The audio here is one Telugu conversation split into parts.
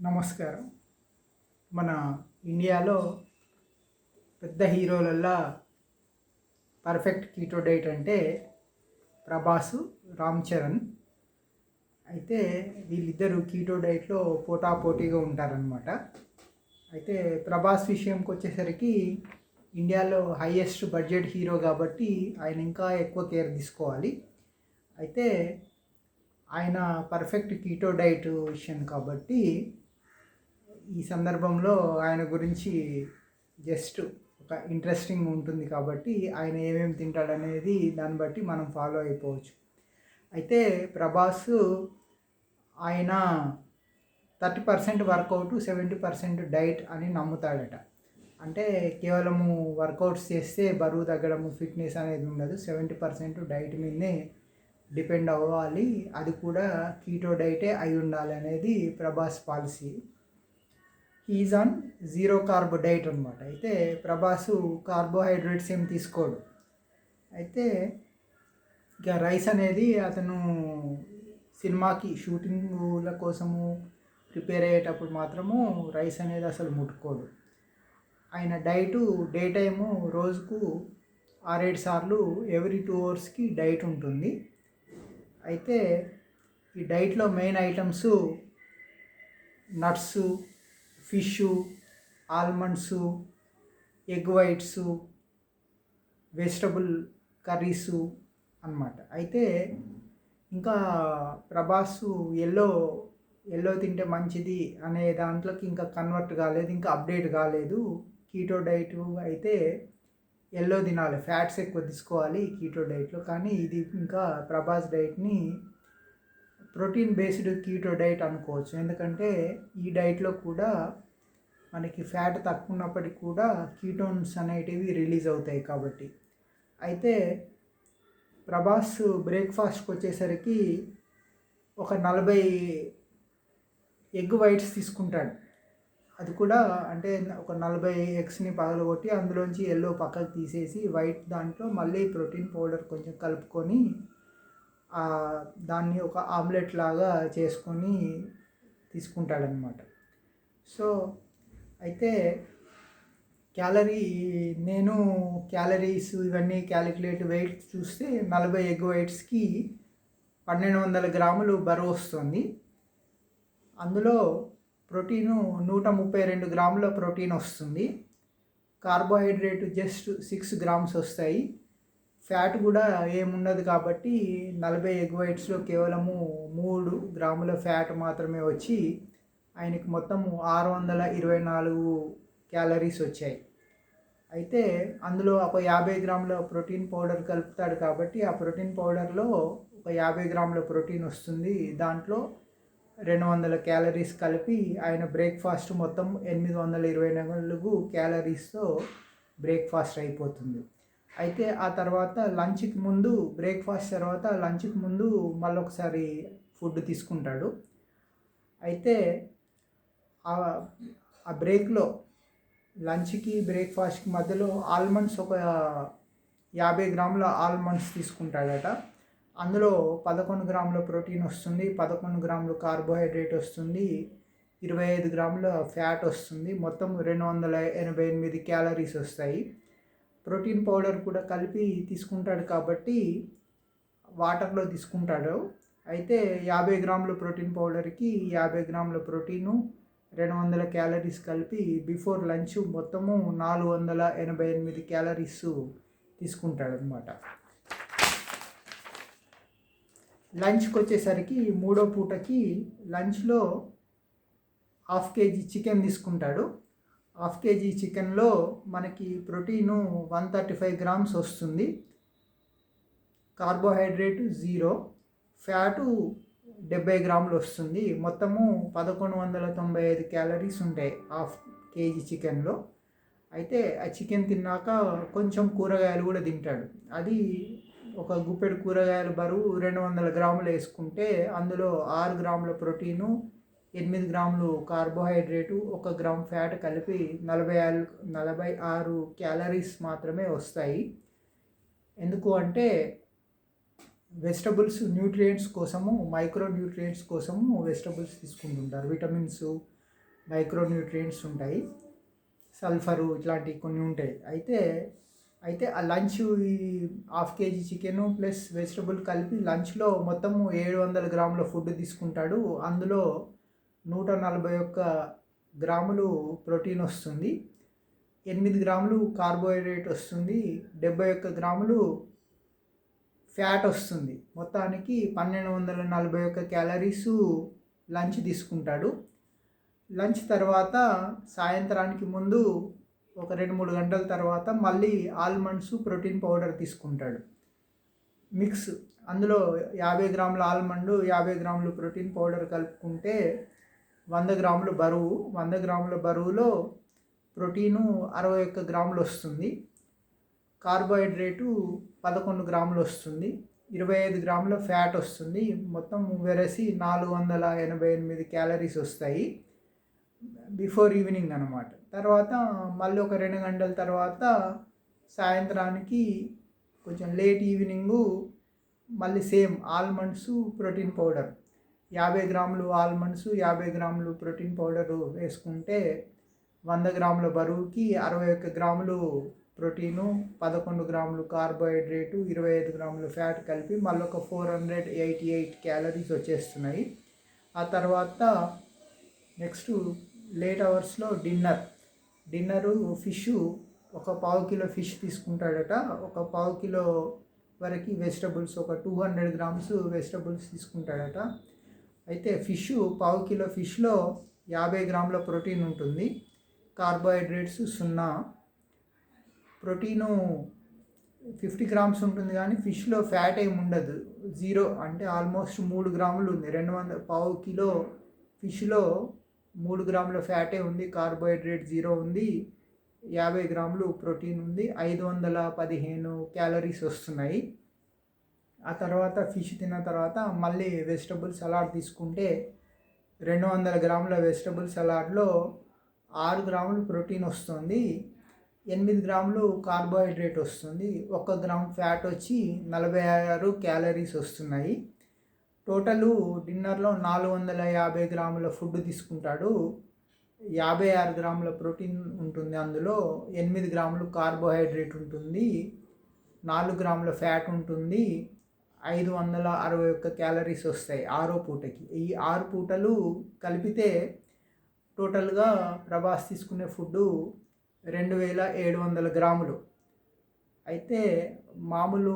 నమస్కారం. మన ఇండియాలో పెద్ద హీరోలల్లా పర్ఫెక్ట్ కీటో డైట్ అంటే ప్రభాస్, రామ్ చరణ్. అయితే వీళ్ళిద్దరూ కీటో డైట్లో పోటాపోటీగా ఉంటారనమాట. అయితే ప్రభాస్ విషయంకి వచ్చేసరికి ఇండియాలో హైయెస్ట్ బడ్జెట్ హీరో కాబట్టి ఆయన ఇంకా ఎక్కువ కేర్ తీసుకోవాలి. అయితే ఆయన పర్ఫెక్ట్ కీటో డైట్ విషయం కాబట్టి ఈ సందర్భంలో ఆయన గురించి జస్ట్ ఒక ఇంట్రెస్టింగ్ ఉంటుంది కాబట్టి ఆయన ఏమేమి తింటాడనేది దాన్ని బట్టి మనం ఫాలో అయిపోవచ్చు. అయితే ప్రభాస్ ఆయన 30% వర్కౌట్, 70% డైట్ అని నమ్ముతాడట. అంటే కేవలము వర్కౌట్స్ చేస్తే బరువు తగ్గడము, ఫిట్నెస్ అనేది ఉండదు. 70% డైట్ మీదనే డిపెండ్ అవ్వాలి, అది కూడా కీటో డైటే అయి ఉండాలి అనేది Prabhas policy. Is on zero carb diet అనమాట. అయితే ప్రభాసు కార్బోహైడ్రేట్స్ ఏం తీసుకోడు. అయితే ఇక రైస్ అనేది అతను సినిమాకి షూటింగ్ల కోసము ప్రిపేర్ అయ్యేటప్పుడు మాత్రము రైస్ అనేది అసలు ముట్టుకోడు. ఆయన డే టైము రోజుకు 6-7 సార్లు ఎవ్రీ 2 అవర్స్కి డైట్ ఉంటుంది. అయితే ఈ డైట్లో main items nuts, fish, almonds, egg whites, vegetable curries అన్నమాట. అయితే ఇంకా ప్రభాసు ఎల్లో తింటే మంచిది అనే దాంట్లోకి ఇంకా కన్వర్ట్ కాలేదు, ఇంకా అప్డేట్ కాలేదు. కీటో డైట్ అయితే ఎల్లో తినాలి, ఫ్యాట్స్ ఎక్కువ తీసుకోవాలి కీటో డైట్లో. కానీ ఇది ఇంకా ప్రభాస్ డైట్ని ప్రోటీన్ బేస్డ్ కీటో డైట్ అనుకోవచ్చు. ఎందుకంటే ఈ డైట్లో కూడా మనకి ఫ్యాట్ తక్కువ ఉన్నప్పటికీ కూడా కీటోన్స్ అనేటివి రిలీజ్ అవుతాయి కాబట్టి. అయితే ప్రభాస్ బ్రేక్ఫాస్ట్కి వచ్చేసరికి ఒక 40 ఎగ్ వైట్స్ తీసుకుంటాడు. అది కూడా అంటే ఒక 40 ఎగ్స్ని పగలగొట్టి అందులోంచి ఎల్లో పక్కకు తీసేసి వైట్ దాంట్లో మళ్ళీ ప్రోటీన్ పౌడర్ కొంచెం కలుపుకొని దాన్ని ఒక ఆమ్లెట్ లాగా చేసుకొని తీసుకుంటాడనమాట. సో అయితే నేను క్యాలరీస్ ఇవన్నీ క్యాలిక్యులేట్ వెయిట్ చూస్తే 40 ఎగ్ వైట్స్కి 1200 గ్రాములు బరువు వస్తుంది. అందులో ప్రోటీను 132 గ్రాముల ప్రోటీన్ వస్తుంది. కార్బోహైడ్రేట్ జస్ట్ 6 గ్రామ్స్ వస్తాయి. ఫ్యాట్ కూడా ఏముండదు కాబట్టి 40 ఎగ్ వైట్స్లో కేవలము 3 గ్రాముల ఫ్యాట్ మాత్రమే వచ్చి ఆయనకి మొత్తము 624 క్యాలరీస్ వచ్చాయి. అయితే అందులో ఒక 50 గ్రాముల ప్రోటీన్ పౌడర్ కలుపుతాడు కాబట్టి ఆ ప్రోటీన్ పౌడర్లో ఒక 50 గ్రాముల ప్రోటీన్ వస్తుంది. దాంట్లో 200 క్యాలరీస్ కలిపి ఆయన బ్రేక్ఫాస్ట్ మొత్తం 824 క్యాలరీస్తో బ్రేక్ఫాస్ట్ అయిపోతుంది. అయితే ఆ తర్వాత లంచ్కి ముందు, బ్రేక్ఫాస్ట్ తర్వాత లంచ్కి ముందు మళ్ళొకసారి ఫుడ్ తీసుకుంటాడు. అయితే ఆ బ్రేక్లో లంచ్కి బ్రేక్ఫాస్ట్కి మధ్యలో ఆల్మండ్స్ ఒక 50 గ్రాముల ఆల్మండ్స్ తీసుకుంటాడట. అందులో 11 గ్రాముల ప్రోటీన్ వస్తుంది, 11 గ్రాములు కార్బోహైడ్రేట్ వస్తుంది, 25 గ్రాముల ఫ్యాట్ వస్తుంది. మొత్తం 288 క్యాలరీస్ వస్తాయి. ప్రోటీన్ పౌడర్ కూడా కలిపి తీసుకుంటాడు కాబట్టి వాటర్లో తీసుకుంటాడు. అయితే 50 గ్రాముల ప్రోటీన్ పౌడర్కి 50 గ్రాముల ప్రోటీను, 200 క్యాలరీస్ కలిపి బిఫోర్ లంచ్ మొత్తము 488 క్యాలరీస్ తీసుకుంటాడు అనమాట. లంచ్కి వచ్చేసరికి మూడో పూటకి లంచ్లో 1/2 kg చికెన్ తీసుకుంటాడు. 1/2 kg చికెన్లో మనకి ప్రోటీను 135 గ్రామ్స్ వస్తుంది, కార్బోహైడ్రేట్ 0, ఫ్యాటు 70 గ్రాములు వస్తుంది. మొత్తము 1195 క్యాలరీస్ ఉంటాయి 1/2 kg చికెన్లో. అయితే ఆ చికెన్ తిన్నాక కొంచెం కూరగాయలు కూడా తింటాడు. అది ఒక గుప్పెడు కూరగాయల బరువు 200 గ్రాములు వేసుకుంటే అందులో 6 గ్రాముల ప్రోటీను, 8 గ్రాములు కార్బోహైడ్రేటు, 1 గ్రామ్ ఫ్యాట్ కలిపి 46 క్యాలరీస్ మాత్రమే వస్తాయి. ఎందుకు అంటే వెజిటబుల్స్ న్యూట్రియంట్స్ కోసము, మైక్రో న్యూట్రియంట్స్ కోసము వెజిటబుల్స్ తీసుకుంటుంటారు. విటమిన్స్, మైక్రోన్యూట్రియంట్స్ ఉంటాయి, సల్ఫరు ఇట్లాంటివి కొన్ని ఉంటాయి. అయితే ఆ లంచ్ ఈ half KG chicken plus vegetable కలిపి లంచ్లో మొత్తము 700 గ్రాముల ఫుడ్ తీసుకుంటాడు. అందులో 141 గ్రాములు ప్రోటీన్ వస్తుంది, 8 గ్రాములు కార్బోహైడ్రేట్ వస్తుంది, 71 గ్రాములు ఫ్యాట్ వస్తుంది. మొత్తానికి 1241 క్యాలరీసు లంచ్ తీసుకుంటాడు. లంచ్ తర్వాత సాయంత్రానికి ముందు ఒక 2-3 గంటల తర్వాత మళ్ళీ ఆల్మండ్స్ ప్రోటీన్ పౌడర్ తీసుకుంటాడు మిక్స్. అందులో 50 గ్రాముల ఆల్మండ్, 50 గ్రాములు ప్రోటీన్ పౌడర్ కలుపుకుంటే 100 గ్రాములు బరువు. 100 గ్రాముల బరువులో ప్రోటీను 61 గ్రాములు వస్తుంది, కార్బోహైడ్రేటు 11 గ్రాములు వస్తుంది, 25 గ్రాముల ఫ్యాట్ వస్తుంది. మొత్తం వెరసి 488 క్యాలరీస్ వస్తాయి బిఫోర్ ఈవినింగ్ అనమాట. తర్వాత మళ్ళీ ఒక 2 గంటల తర్వాత సాయంత్రానికి కొంచెం లేట్ ఈవినింగు మళ్ళీ సేమ్ ఆల్మండ్స్ ప్రోటీన్ పౌడర్ 50 గ్రాములు ఆల్మండ్స్, 50 గ్రాములు ప్రోటీన్ పౌడరు వేసుకుంటే 100 గ్రాముల బరువుకి 61 గ్రాములు ప్రోటీను, 11 గ్రాములు కార్బోహైడ్రేటు, 25 గ్రాములు ఫ్యాట్ కలిపి మళ్ళీ ఒక 488 క్యాలరీస్ వచ్చేస్తున్నాయి. ఆ తర్వాత నెక్స్ట్ లేట్ అవర్స్లో డిన్నరు ఫిష్ ఒక 1/2 కిలో ఫిష్ తీసుకుంటాడట. ఒక 1/2 కిలో వరకు వెజిటబుల్స్, ఒక 200 గ్రామ్స్ వెజిటబుల్స్ తీసుకుంటాడట. అయితే 1/2 కిలో ఫిష్లో 50 గ్రాముల ప్రోటీన్ ఉంటుంది, కార్బోహైడ్రేట్స్ 0, ప్రోటీను 50 గ్రామ్స్ ఉంటుంది కానీ ఫిష్లో ఫ్యాట్ ఏమి ఉండదు, 0. అంటే ఆల్మోస్ట్ 3 గ్రాములు ఉంది. 1/2 కిలో ఫిష్లో 3 గ్రాముల ఫ్యాటే ఉంది, కార్బోహైడ్రేట్ 0 ఉంది, 50 గ్రాములు ప్రోటీన్ ఉంది, 515 క్యాలరీస్ వస్తున్నాయి. ఆ తర్వాత ఫిష్ తిన్న తర్వాత మళ్ళీ వెజిటబుల్ సలాడ్ తీసుకుంటే 200 గ్రాముల వెజిటబుల్ సలాడ్లో 6 గ్రాములు ప్రోటీన్ వస్తుంది, 8 గ్రాములు కార్బోహైడ్రేట్ వస్తుంది, 1 గ్రామ్ ఫ్యాట్ వచ్చి 46 క్యాలరీస్ వస్తున్నాయి. టోటలు డిన్నర్లో 450 గ్రాముల ఫుడ్ తీసుకుంటాడు, 56 గ్రాముల ప్రోటీన్ ఉంటుంది, అందులో 8 గ్రాములు కార్బోహైడ్రేట్ ఉంటుంది, 4 గ్రాముల ఫ్యాట్ ఉంటుంది, 561 క్యాలరీస్ వస్తాయి 6 పూటకి. ఈ 6 పూటలు కలిపితే టోటల్గా ప్రభాస్ తీసుకునే ఫుడ్డు 2700 గ్రాములు. అయితే మామూలు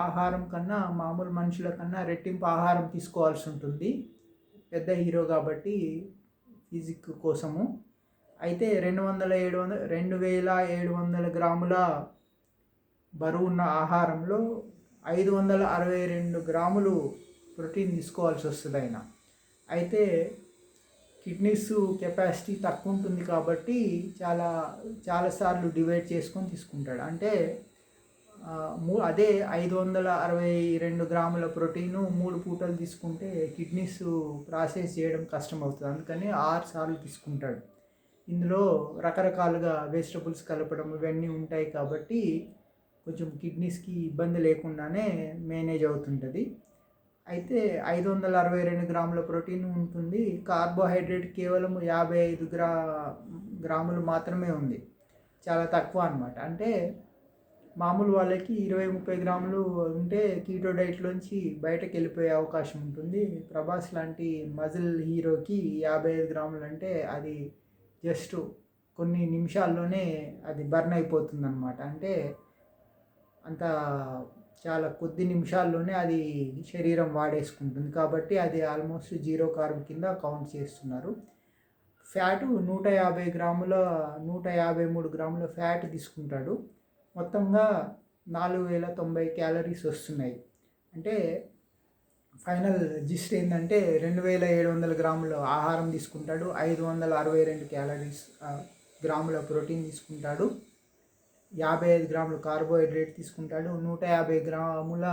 ఆహారం కన్నా, మామూలు మనుషుల కన్నా రెట్టింపు ఆహారం తీసుకోవాల్సి ఉంటుంది, పెద్ద హీరో కాబట్టి ఫిజిక్ కోసము. అయితే 2700 గ్రాముల బరువున్న ఆహారంలో 562 గ్రాములు ప్రోటీన్ తీసుకోవాల్సి వస్తుంది ఆయన. అయితే కిడ్నీస్ కెపాసిటీ తక్కువ ఉంటుంది కాబట్టి చాలాసార్లు డివైడ్ చేసుకొని తీసుకుంటాడు. అంటే అదే 562 గ్రాముల ప్రోటీను 3 పూటలు తీసుకుంటే కిడ్నీస్ ప్రాసెస్ చేయడం కష్టం అవుతుంది, అందుకని 6 సార్లు తీసుకుంటాడు. ఇందులో రకరకాలుగా వెజిటబుల్స్ కలపడం ఇవన్నీ ఉంటాయి కాబట్టి కొంచెం కిడ్నీస్కి ఇబ్బంది లేకుండానే మేనేజ్ అవుతుంటుంది. అయితే 562 గ్రాముల ప్రోటీన్ ఉంటుంది, కార్బోహైడ్రేట్ కేవలం 55 గ్రాములు మాత్రమే ఉంది, చాలా తక్కువ అన్నమాట. అంటే మామూలు వాళ్ళకి 20-30 గ్రాములు ఉంటే కీటో డైట్లోంచి బయటకు వెళ్ళిపోయే అవకాశం ఉంటుంది. ప్రభాస్ లాంటి మజిల్ హీరోకి 55 గ్రాములు అంటే అది జస్ట్ కొన్ని నిమిషాల్లోనే అది బర్న్ అయిపోతుంది అన్నమాట. అంటే అంత చాలా కొద్ది నిమిషాల్లోనే అది శరీరం వాడేసుకుంటుంది కాబట్టి అది ఆల్మోస్ట్ 0 కార్బ్ కింద కౌంట్ చేస్తున్నారు. ఫ్యాటు 153 గ్రాముల ఫ్యాట్ తీసుకుంటాడు. మొత్తంగా 4090 క్యాలరీస్ వస్తున్నాయి. అంటే ఫైనల్ జిస్ట్ ఏంటంటే 2700 గ్రాముల ఆహారం తీసుకుంటాడు, 562 గ్రాముల ప్రోటీన్ తీసుకుంటాడు, 55 గ్రాములు కార్బోహైడ్రేట్ తీసుకుంటాడు, 150 గ్రాముల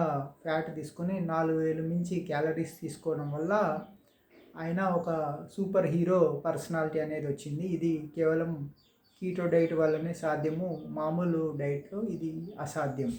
ఫ్యాట్ తీసుకొని 4000 మించి క్యాలరీస్ తీసుకోవడం వల్ల ఆయన ఒక సూపర్ హీరో పర్సనాలిటీ అనేది వచ్చింది. ఇది కేవలం కీటో డైట్ వల్లనే సాధ్యము, మామూలు డైట్లో ఇది అసాధ్యం.